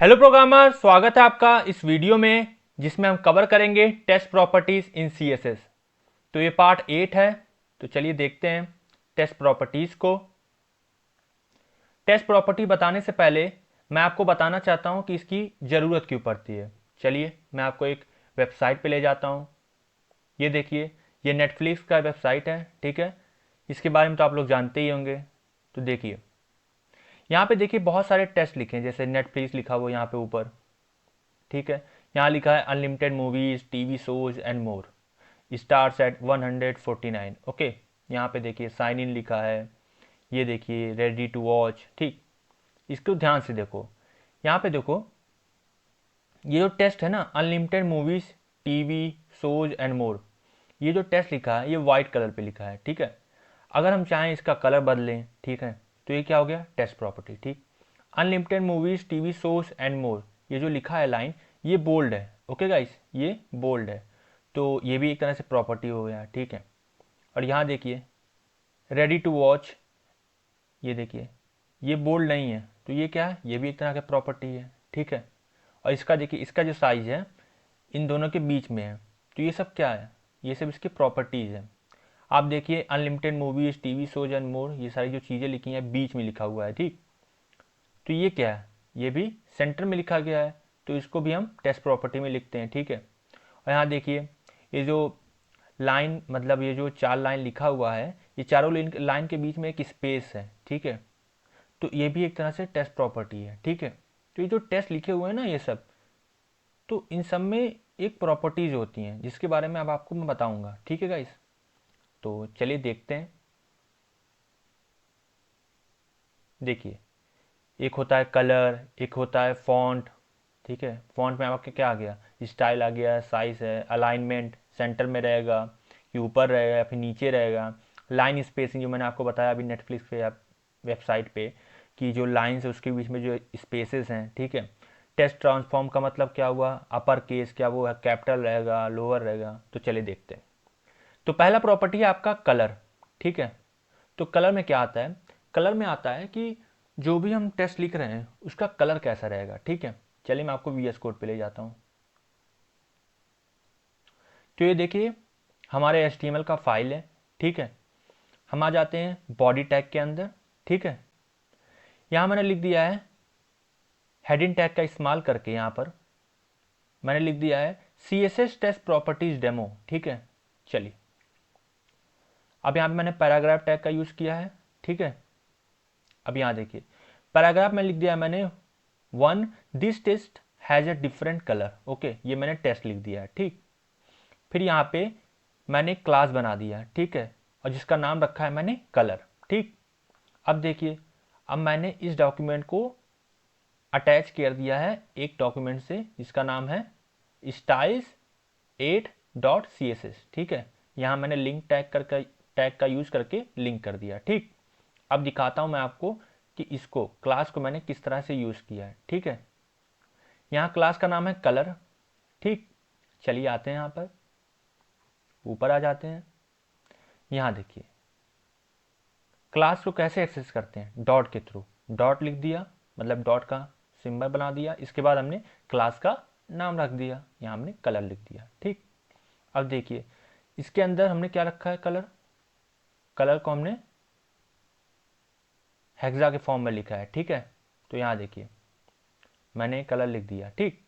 Hello programmer, स्वागत है आपका इस वीडियो में जिसमें हम कवर करेंगे टेस्ट प्रॉपर्टीज इन सीएसएस। तो ये पार्ट 8 है। तो चलिए देखते हैं टेस्ट प्रॉपर्टीज को। टेस्ट प्रॉपर्टी बताने से पहले मैं आपको बताना चाहता हूँ कि इसकी ज़रूरत क्यों पड़ती है। चलिए मैं आपको एक वेबसाइट पे ले जाता हूँ। ये देखिए, ये नेटफ्लिक्स का वेबसाइट है, ठीक है। इसके बारे में तो आप लोग जानते ही होंगे। तो देखिए, यहाँ पे देखिए बहुत सारे टेस्ट लिखे हैं, जैसे नेटफ्लिक्स लिखा हुआ यहाँ पे ऊपर, ठीक है। यहाँ लिखा है unlimited movies, TV shows and more, stars at 149। Okay, यहाँ पे देखिए साइन इन लिखा है। ये देखिए रेडी टू वॉच, ठीक। इसको ध्यान से देखो, यहाँ पे देखो, ये जो टेस्ट है ना, unlimited movies, TV shows and मोर, ये जो टेस्ट लिखा है ये वाइट कलर पे लिखा है, ठीक है। अगर हम चाहें इसका कलर बदलें, ठीक है, तो ये क्या हो गया, टेस्ट प्रॉपर्टी, ठीक। Unlimited movies, TV shows and मोर, ये जो लिखा है लाइन, ये बोल्ड है। ओके गाइस, ये बोल्ड है, तो ये भी एक तरह से प्रॉपर्टी हो गया, ठीक है। और यहाँ देखिए रेडी टू वॉच, ये देखिए ये बोल्ड नहीं है, तो ये क्या है, ये भी एक तरह का प्रॉपर्टी है, ठीक है। और इसका देखिए, इसका जो साइज है इन दोनों के बीच में है, तो ये सब क्या है, ये सब इसकी प्रॉपर्टीज है। आप देखिए unlimited movies, TV shows and मोर, ये सारी जो चीज़ें लिखी हैं बीच में लिखा हुआ है, ठीक। तो ये क्या है, ये भी सेंटर में लिखा गया है, तो इसको भी हम टेस्ट प्रॉपर्टी में लिखते हैं, ठीक है। और यहाँ देखिए ये जो लाइन, मतलब ये जो चार लाइन लिखा हुआ है, ये चारों लाइन के बीच में एक स्पेस है, ठीक है। तो ये भी एक तरह से टेस्ट प्रॉपर्टी है, ठीक है। तो ये जो टेस्ट लिखे हुए हैं ना ये सब, तो इन सब में एक प्रॉपर्टीज होती हैं जिसके बारे में अब आपको मैं बताऊंगा, ठीक है गाइस। तो चलिए देखते हैं। देखिए, एक होता है कलर, एक होता है फॉन्ट, ठीक है। फॉन्ट में आपके क्या आ गया, स्टाइल आ गया, साइज है, अलाइनमेंट सेंटर में रहेगा कि ऊपर रहेगा या फिर नीचे रहेगा। लाइन स्पेसिंग जो मैंने आपको बताया अभी नेटफ्लिक्स पे या वेबसाइट पे, कि जो लाइन्स है उसके बीच में जो स्पेसेस हैं, ठीक है। टेस्ट ट्रांसफॉर्म का मतलब क्या हुआ, अपर केस, क्या वो है, कैपिटल रहेगा, लोअर रहेगा। तो चलिए देखते हैं। तो पहला प्रॉपर्टी है आपका कलर, ठीक है। तो कलर में क्या आता है, कलर में आता है कि जो भी हम टेस्ट लिख रहे हैं उसका कलर कैसा रहेगा, ठीक है। चलिए मैं आपको वीएस कोड पे ले जाता हूँ। तो ये देखिए हमारे एचटीएमएल का फाइल है, ठीक है। हम आ जाते हैं बॉडी टैग के अंदर, ठीक है। यहाँ मैंने लिख दिया है हेडिंग टैग का इस्तेमाल करके, यहाँ पर मैंने लिख दिया है C S S text properties demo, ठीक है। चलिए अब यहाँ पे मैंने पैराग्राफ टैग का यूज़ किया है, ठीक है। अब यहाँ देखिए पैराग्राफ में लिख दिया है मैंने, one, this text has a different colour. Okay, ये मैंने टेस्ट लिख दिया है, ठीक। फिर यहाँ पे मैंने क्लास बना दिया है, ठीक है, और जिसका नाम रखा है मैंने कलर, ठीक। अब देखिए, अब मैंने इस डॉक्यूमेंट को अटैच कर दिया है एक डॉक्यूमेंट से जिसका नाम है स्टाइल्स 8.css, ठीक है। यहाँ मैंने लिंक टैग का यूज़ करके लिंक कर दिया, ठीक। अब दिखाता हूँ मैं आपको कि इसको क्लास को मैंने किस तरह से यूज़ किया है, ठीक है। यहाँ क्लास का नाम है कलर, ठीक। चलिए आते हैं यहाँ पर, ऊपर आ जाते हैं। यहाँ देखिए क्लास को कैसे एक्सेस करते हैं, डॉट के थ्रू। डॉट लिख दिया, मतलब डॉट का सिंबल बना दिया, इसके बाद हमने क्लास का नाम रख दिया, यहाँ हमने कलर लिख दिया, ठीक। अब देखिए इसके अंदर हमने क्या रखा है, कलर। कलर को हमने हेक्सा के फॉर्म में लिखा है, ठीक है। तो यहाँ देखिए मैंने कलर लिख दिया, ठीक।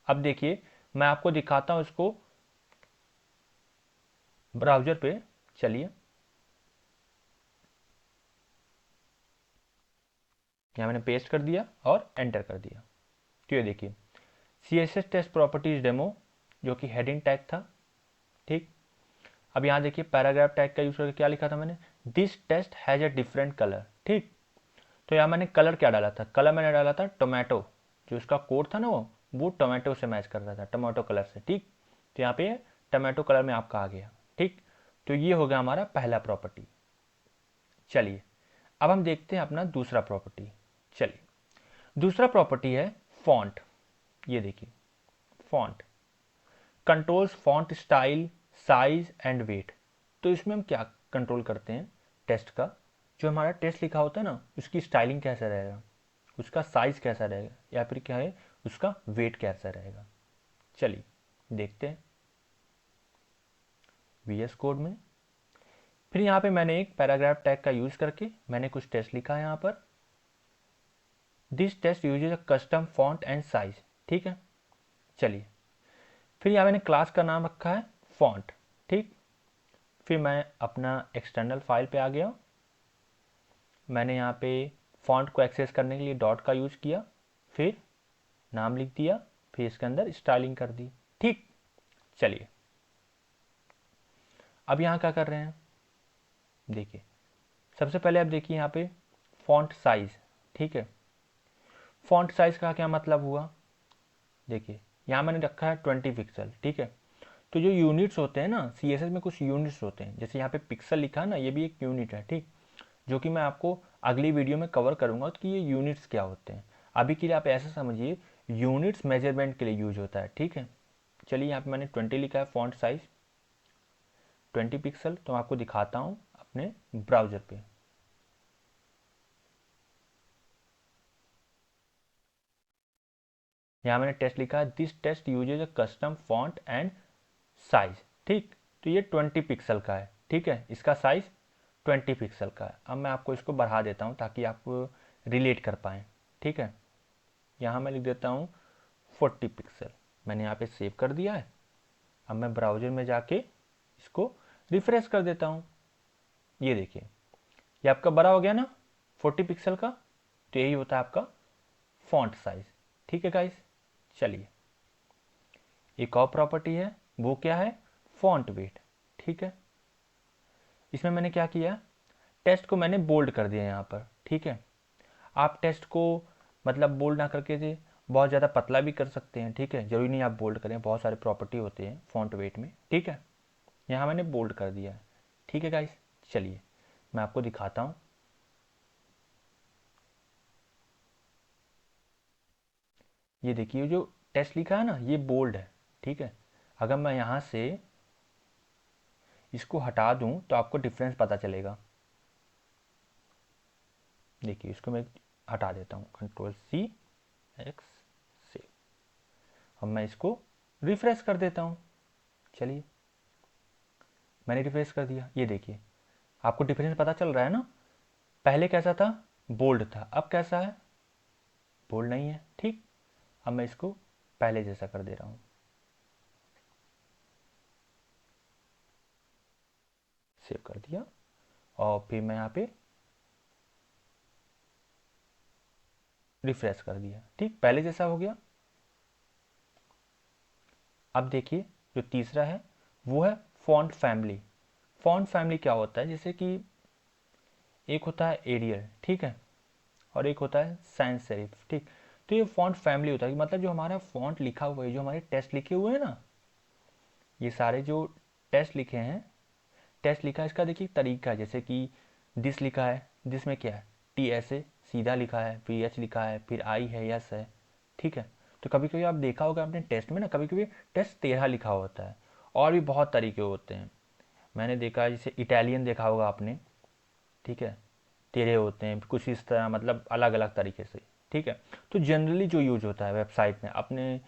अब देखिए मैं आपको दिखाता हूँ इसको ब्राउज़र पे। चलिए यहाँ मैंने पेस्ट कर दिया और एंटर कर दिया। तो ये देखिए C S S text properties demo, जो कि हेडिंग टैग था, ठीक। अब यहाँ देखिए पैराग्राफ टैग का यूज़ करके क्या लिखा था मैंने, this text has a different colour, ठीक। तो यहाँ मैंने कलर क्या डाला था, कलर मैंने डाला था टोमेटो, जो इसका कोड था ना वो टोमेटो से मैच कर रहा था, टोमेटो कलर से, ठीक। तो यहाँ पे टोमेटो कलर में आपका आ गया, ठीक। तो ये हो गया हमारा पहला प्रॉपर्टी। चलिए अब हम देखते हैं अपना दूसरा प्रॉपर्टी। चलिए दूसरा प्रॉपर्टी है फॉन्ट। ये देखिए font controls font style, size and weight. तो इसमें हम क्या कंट्रोल करते हैं, टेस्ट का, जो हमारा टेस्ट लिखा होता है ना उसकी स्टाइलिंग कैसा रहेगा, उसका साइज़ कैसा रहेगा, या फिर क्या है उसका वेट कैसा रहेगा। चलिए देखते हैं VS कोड में। फिर यहाँ पे मैंने एक पैराग्राफ टैग का यूज़ करके मैंने कुछ टेस्ट लिखा है यहाँ पर। This text uses a custom font and size, ठीक है। चलिए फिर यहाँ मैंने क्लास का नाम रखा है फॉन्ट, ठीक। फिर मैं अपना एक्सटर्नल फाइल पे आ गया। मैंने यहाँ पे फॉन्ट को एक्सेस करने के लिए डॉट का यूज़ किया, फिर नाम लिख दिया, फिर इसके अंदर स्टाइलिंग कर दी, ठीक। चलिए अब यहाँ क्या कर रहे हैं, देखिए सबसे पहले आप देखिए यहाँ पे फॉन्ट साइज़, ठीक है। फॉन्ट साइज़ का क्या मतलब हुआ, देखिए यहाँ मैंने रखा है 20 पिक्सल, ठीक है। तो जो यूनिट्स होते हैं ना, CSS में कुछ यूनिट्स होते हैं, जैसे यहाँ पे पिक्सल लिखा है ना, ये भी एक यूनिट है, ठीक। जो कि मैं आपको अगली वीडियो में कवर करूँगा कि ये यूनिट्स क्या होते हैं। अभी के लिए आप ऐसा समझिए यूनिट्स मेजरमेंट के लिए यूज होता है, ठीक है। चलिए यहाँ पे मैंने 20 लिखा है फॉन्ट साइज 20 पिक्सल, तो मैं आपको दिखाता हूँ अपने ब्राउज़र पे। यहाँ मैंने टेस्ट लिखा है this text uses a custom font and size, ठीक। तो ये 20 पिक्सल का है, ठीक है, इसका साइज़ 20 पिक्सल का है। अब मैं आपको इसको बढ़ा देता हूँ ताकि आप रिलेट कर पाएँ, ठीक है। यहाँ मैं लिख देता हूँ 40 पिक्सल, मैंने यहाँ पे सेव कर दिया है। अब मैं ब्राउज़र में जाके इसको रिफ्रेश कर देता हूँ। ये देखिए ये आपका बड़ा हो गया ना 40 पिक्सल का, तो यही होता है आपका फॉन्ट साइज, ठीक है गाइस। चलिए एक और प्रॉपर्टी है, वो क्या है, फॉन्ट वेट, ठीक है। इसमें मैंने क्या किया, टेस्ट को मैंने बोल्ड कर दिया यहाँ पर, ठीक है। आप टेस्ट को मतलब बोल्ड ना करके दे बहुत ज़्यादा पतला भी कर सकते हैं, ठीक है, जरूरी नहीं आप बोल्ड करें, बहुत सारे प्रॉपर्टी होते हैं फॉन्ट वेट में, ठीक है। यहाँ मैंने बोल्ड कर दिया है, ठीक है गाइस। चलिए मैं आपको दिखाता हूँ। ये देखिए जो टेस्ट लिखा है ना, ये बोल्ड है, ठीक है। अगर मैं यहाँ से इसको हटा दूँ तो आपको डिफरेंस पता चलेगा। देखिए इसको मैं हटा देता हूँ, Ctrl+C X से। अब मैं इसको रिफ्रेश कर देता हूँ। चलिए मैंने रिफ्रेश कर दिया, ये देखिए आपको डिफरेंस पता चल रहा है ना। पहले कैसा था, बोल्ड था, अब कैसा है, बोल्ड नहीं है, ठीक। अब मैं इसको पहले जैसा कर दे रहा हूँ, सेव कर दिया, और फिर मैं यहाँ पे रिफ्रेश कर दिया, ठीक, पहले जैसा हो गया। अब देखिए जो तीसरा है वो है फॉन्ट फैमिली। फॉन्ट फैमिली क्या होता है, जैसे कि एक होता है एरियल, ठीक है, और एक होता है सैंस सेरिफ, ठीक। तो ये फॉन्ट फैमिली होता है, मतलब जो हमारा फॉन्ट लिखा हुआ है, जो हमारे टेस्ट लिखे हुए हैं ना, ये सारे जो टेस्ट लिखे हैं, टेस्ट लिखा है इसका देखिए तरीका है, जैसे कि दिस लिखा है, दिस में क्या है, TSA सीधा लिखा है, फिर H लिखा है, फिर I है, यस है, ठीक है। तो कभी कभी आप देखा होगा अपने टेस्ट में ना, कभी कभी टेस्ट 13 लिखा होता है, और भी बहुत तरीके होते हैं। मैंने देखा है जैसे इटालियन देखा होगा आपने, ठीक है, तेरे होते हैं कुछ इस तरह, मतलब अलग अलग तरीके से, ठीक है। तो जनरली जो यूज होता है वेबसाइट में, अपने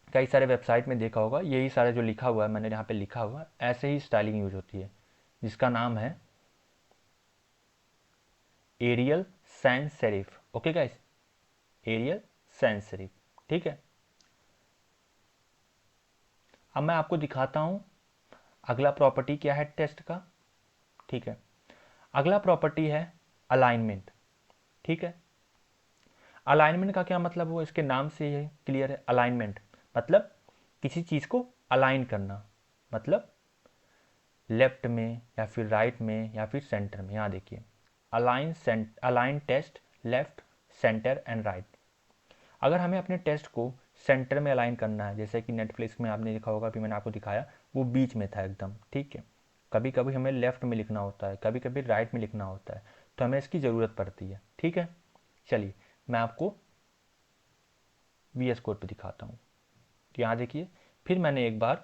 कई सारे वेबसाइट में देखा होगा, यही सारे जो लिखा हुआ है मैंने यहाँ पे लिखा हुआ है, ऐसे ही स्टाइलिंग यूज होती है, जिसका नाम है Arial sans serif. Okay guys, Arial sans serif, ठीक है। अब मैं आपको दिखाता हूँ अगला प्रॉपर्टी क्या है टेस्ट का, ठीक है। अगला प्रॉपर्टी है अलाइनमेंट, ठीक है। अलाइनमेंट का क्या मतलब हुआ, इसके नाम से ये क्लियर है। अलाइनमेंट मतलब किसी चीज़ को अलाइन करना, मतलब लेफ्ट में या फिर राइट में या फिर सेंटर में। यहाँ देखिए align text left centre and right. अगर हमें अपने टेस्ट को सेंटर में अलाइन करना है, जैसे कि नेटफ्लिक्स में आपने देखा होगा, अभी मैंने आपको दिखाया, वो बीच में था एकदम, ठीक है। कभी कभी हमें लेफ्ट में लिखना होता है, कभी कभी राइट में लिखना होता है, तो हमें इसकी ज़रूरत पड़ती है, ठीक है। चलिए मैं आपको VS कोड पे दिखाता हूँ। तो यहाँ देखिए फिर मैंने एक बार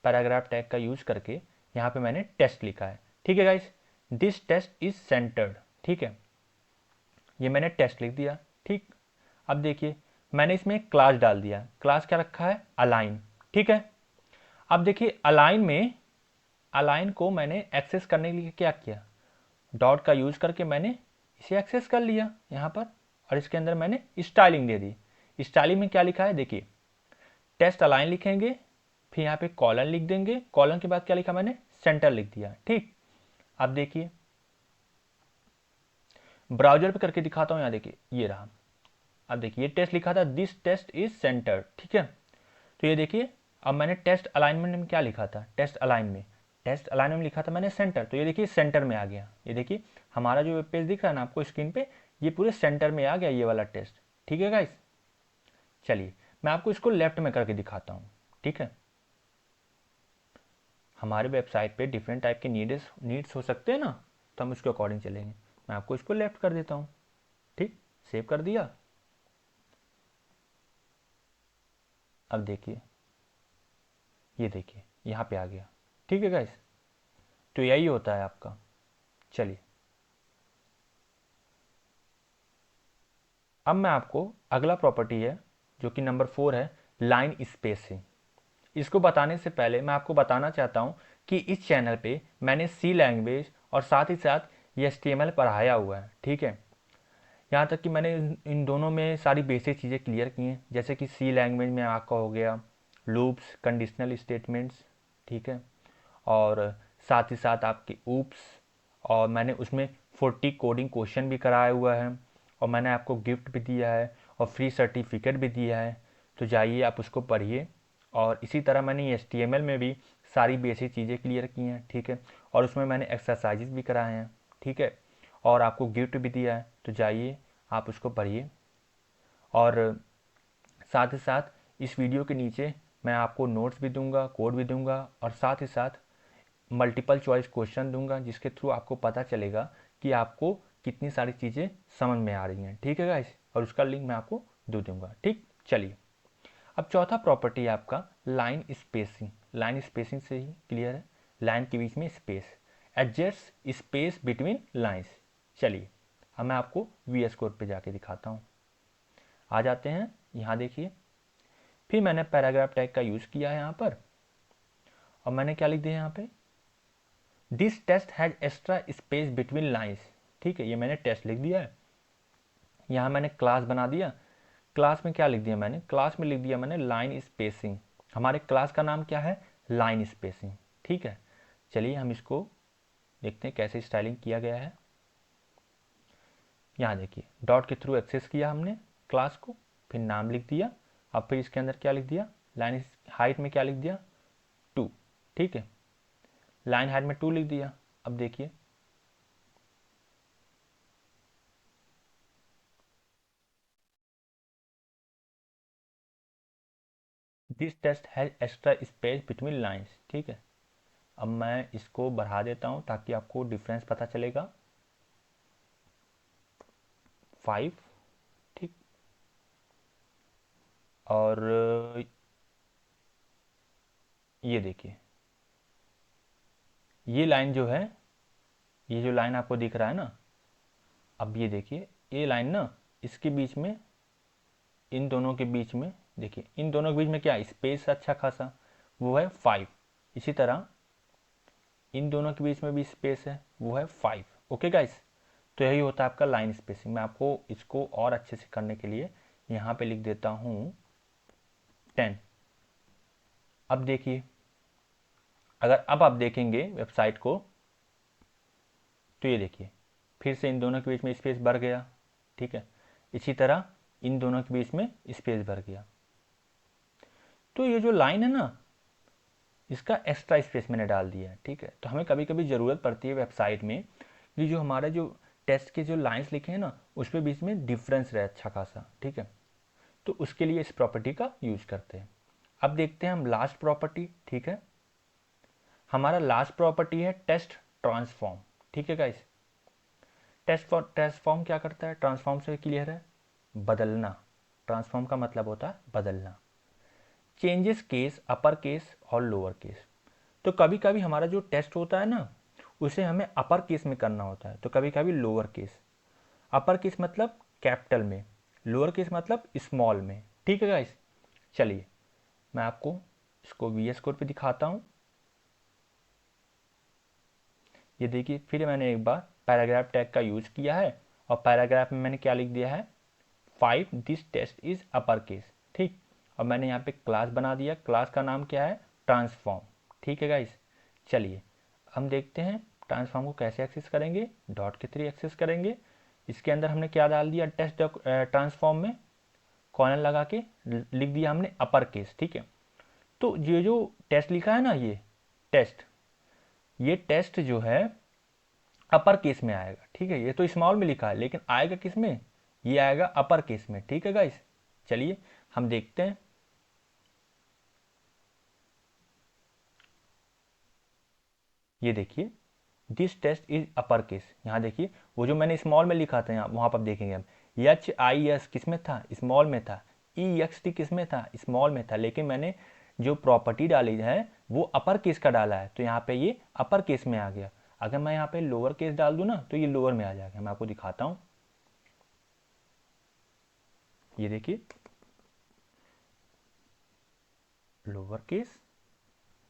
पैराग्राफ टैग का यूज़ करके यहाँ पे मैंने टेस्ट लिखा है, ठीक है guys. This text is centred, ठीक है। ये मैंने टेस्ट लिख दिया। ठीक, अब देखिए मैंने इसमें क्लास डाल दिया। क्लास क्या रखा है? अलाइन। ठीक है, अब देखिए अलाइन में, अलाइन को मैंने एक्सेस करने के लिए क्या किया, डॉट का यूज करके मैंने इसे एक्सेस कर लिया यहाँ पर, और इसके अंदर मैंने स्टाइलिंग दे दी। स्टाइलिंग में क्या लिखा है देखिए, टेस्ट अलाइन लिखेंगे, फिर यहाँ पे कॉलन लिख देंगे, कॉलन के बाद क्या लिखा मैंने, सेंटर लिख दिया। ठीक, अब देखिए ब्राउजर पे करके दिखाता हूँ, यहाँ देखिए ये रहा। अब देखिए ये टेस्ट लिखा था, दिस टेस्ट इज सेंटर। ठीक है, तो ये देखिए अब मैंने टेस्ट अलाइनमेंट में क्या लिखा था, टेस्ट अलाइन में, टेस्ट अलाइनमेंट में लिखा था मैंने सेंटर, तो ये देखिए सेंटर में आ गया। ये देखिए हमारा जो वेब पेज दिख रहा है ना आपको स्क्रीन पे, ये पूरे सेंटर में आ गया ये वाला टेस्ट। ठीक है गाइस, चलिए मैं आपको इसको लेफ्ट में करके दिखाता हूँ। ठीक है, हमारे वेबसाइट पे डिफरेंट टाइप के नीड्स हो सकते हैं ना, तो हम उसके अकॉर्डिंग चलेंगे। मैं आपको इसको लेफ्ट कर देता हूँ। ठीक, सेव कर दिया। अब देखिए, ये देखिए यहाँ पे आ गया। ठीक है गाइस, तो यही होता है आपका। चलिए अब मैं आपको अगला प्रॉपर्टी है जो कि नंबर 4 है, लाइन स्पेसिंग। इसको बताने से पहले मैं आपको बताना चाहता हूँ कि इस चैनल पे मैंने सी लैंग्वेज और साथ ही साथ ये HTML पढ़ाया हुआ है। ठीक है, यहाँ तक कि मैंने इन दोनों में सारी बेसिक चीज़ें क्लियर की हैं, जैसे कि सी लैंग्वेज में आपका हो गया लूप्स, कंडीशनल स्टेटमेंट्स। ठीक है, और साथ ही साथ आपके ऊप्स, और मैंने उसमें 40 कोडिंग क्वेश्चन भी कराया हुआ है, और मैंने आपको गिफ्ट भी दिया है और फ्री सर्टिफिकेट भी दिया है। तो जाइए आप उसको पढ़िए। और इसी तरह मैंने HTML में भी सारी बेसिक चीज़ें क्लियर की हैं। ठीक है, और उसमें मैंने एक्सरसाइजेस भी कराए हैं। ठीक है, और आपको गिफ्ट भी दिया है, तो जाइए आप उसको पढ़िए। और साथ ही साथ इस वीडियो के नीचे मैं आपको नोट्स भी दूंगा, कोड भी दूंगा, और साथ ही साथ मल्टीपल चॉइस क्वेश्चन दूंगा, जिसके थ्रू आपको पता चलेगा कि आपको कितनी सारी चीज़ें समझ में आ रही हैं। ठीक है गाइस, और उसका लिंक मैं आपको दे दूंगा। ठीक, चलिए अब चौथा प्रॉपर्टी है आपका लाइन स्पेसिंग। लाइन स्पेसिंग से ही क्लियर है, लाइन के बीच में space, adjust space between lines. चलिए अब मैं आपको VS कोड पे जाके दिखाता हूँ। आ जाते हैं, यहाँ देखिए, फिर मैंने पैराग्राफ टैग का यूज़ किया है यहाँ पर, और मैंने क्या लिख दिया यहाँ पे, this text has extra space between lines. ठीक है, ये मैंने टेस्ट लिख दिया है। यहाँ मैंने क्लास बना दिया, क्लास में क्या लिख दिया मैंने, क्लास में लिख दिया मैंने लाइन स्पेसिंग। हमारे क्लास का नाम क्या है, लाइन स्पेसिंग। ठीक है, चलिए हम इसको देखते हैं कैसे स्टाइलिंग किया गया है। यहाँ देखिए डॉट के थ्रू एक्सेस किया हमने क्लास को, फिर नाम लिख दिया, अब फिर इसके अंदर क्या लिख दिया, लाइन हाइट में क्या लिख दिया, 2। ठीक है, लाइन हाइट में 2 लिख दिया। अब देखिए this text has extra space between lines. ठीक है, अब मैं इसको बढ़ा देता हूँ ताकि आपको डिफरेंस पता चलेगा, 5। ठीक, और ये देखिए ये लाइन जो है, ये जो लाइन आपको दिख रहा है ना, अब ये देखिए ये लाइन ना, इसके बीच में, इन दोनों के बीच में, देखिए इन दोनों के बीच में क्या स्पेस अच्छा खासा, वो है 5। इसी तरह इन दोनों के बीच में भी स्पेस है, वो है 5। ओके गाइस, तो यही होता है आपका लाइन स्पेसिंग। मैं आपको इसको और अच्छे से करने के लिए यहाँ पे लिख देता हूँ 10। अब देखिए, अगर अब आप देखेंगे वेबसाइट को, तो ये देखिए फिर से इन दोनों के बीच में स्पेस भर गया। ठीक है, इसी तरह इन दोनों के बीच में स्पेस भर गया। तो ये जो लाइन है ना, इसका एक्स्ट्रा स्पेस मैंने डाल दिया है। ठीक है, तो हमें कभी कभी ज़रूरत पड़ती है वेबसाइट में कि जो हमारा जो टेस्ट के जो लाइंस लिखे हैं ना, उस पर बीच में डिफरेंस रहे अच्छा खासा। ठीक है, तो उसके लिए इस प्रॉपर्टी का यूज करते हैं। अब देखते हैं हम लास्ट प्रॉपर्टी। ठीक है, हमारा लास्ट प्रॉपर्टी है टेस्ट ट्रांसफॉर्म। ठीक है गाइस, ट्रांसफॉर्म क्या करता है, ट्रांसफॉर्म से क्लियर है, बदलना। ट्रांसफॉर्म का मतलब होता है बदलना, चेंजेस केस अपर केस और लोअर केस। तो कभी कभी हमारा जो टेस्ट होता है ना, उसे हमें अपर केस में करना होता है, तो कभी कभी लोअर केस। अपर केस मतलब कैपिटल में, लोअर केस मतलब स्मॉल में, ठीक है गाइस। चलिए मैं आपको इसको VS कोड पे दिखाता हूँ। ये देखिए फिर मैंने एक बार पैराग्राफ टैग का यूज किया है और पैराग्राफ में मैंने क्या लिख दिया है, 5 this text is upper case, ठीक। और मैंने यहाँ पे क्लास बना दिया, क्लास का नाम क्या है, ट्रांसफॉर्म, ठीक है गाइस। चलिए हम देखते हैं ट्रांसफॉर्म को कैसे एक्सेस करेंगे, डॉट के थ्रू एक्सेस करेंगे। इसके अंदर हमने क्या डाल दिया, टेस्ट ट्रांसफॉर्म में कॉलन लगा के लिख दिया हमने अपर केस, ठीक है। तो ये जो टेस्ट लिखा है ना, ये टेस्ट जो है अपर केस में आएगा, ठीक है। ये तो स्मॉल में लिखा है लेकिन आएगा किस में, ये आएगा अपर केस में, ठीक है गाइस। चलिए हम देखते हैं। ये देखिए this text is upper case, यहाँ देखिए वो जो मैंने स्मॉल में लिखा था यहाँ, वहाँ पर देखेंगे हम, HIS किस में था, स्मॉल में था, EXT किस में था, स्मॉल में था, लेकिन मैंने जो प्रॉपर्टी डाली है वो अपर केस का डाला है, तो यहाँ पे ये अपर केस में आ गया। अगर मैं यहाँ पे लोअर केस डाल दूँ ना तो ये लोअर में आ जाएगा। मैं आपको दिखाता हूँ, ये देखिए लोअर केस।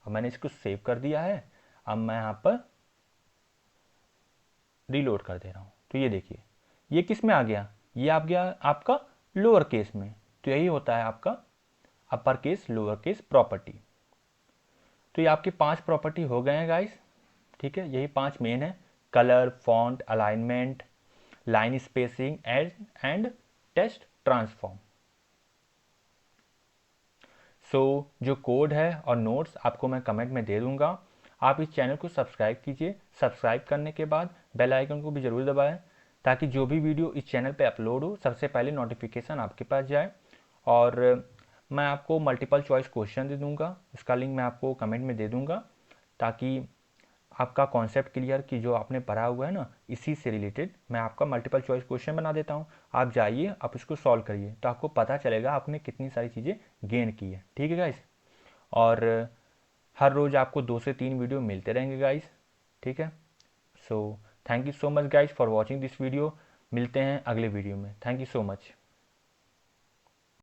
अब मैंने इसको सेव कर दिया है। अब मैं यहाँ पर रीलोड कर दे रहा हूँ, तो ये देखिए ये किस में आ गया, ये आ गया आपका लोअर केस में। तो यही होता है आपका upper case lower case property. तो ये आपके 5 प्रॉपर्टी हो गए हैं गाइस, ठीक है। यही 5 मेन है, colour, font, alignment, line spacing and test transform. So जो कोड है और नोट्स आपको मैं कमेंट में दे दूंगा। आप इस चैनल को सब्सक्राइब कीजिए, सब्सक्राइब करने के बाद बेल आइकन को भी ज़रूर दबाएं ताकि जो भी वीडियो इस चैनल पे अपलोड हो सबसे पहले नोटिफिकेशन आपके पास जाए। और मैं आपको मल्टीपल चॉइस क्वेश्चन दे दूंगा, उसका लिंक मैं आपको कमेंट में दे दूंगा ताकि आपका कॉन्सेप्ट क्लियर कि जो आपने पढ़ा हुआ है ना इसी से रिलेटेड मैं आपका मल्टीपल चॉइस क्वेश्चन बना देता हूँ। आप जाइए, आप इसको सॉल्व करिए तो आपको पता चलेगा आपने कितनी सारी चीज़ें गेन की है, ठीक है गाइस। और हर रोज़ आपको 2 से 3 वीडियो मिलते रहेंगे गाइस, ठीक है। So thank you so much guys for watching this video. मिलते हैं अगले वीडियो में, थैंक यू सो मच।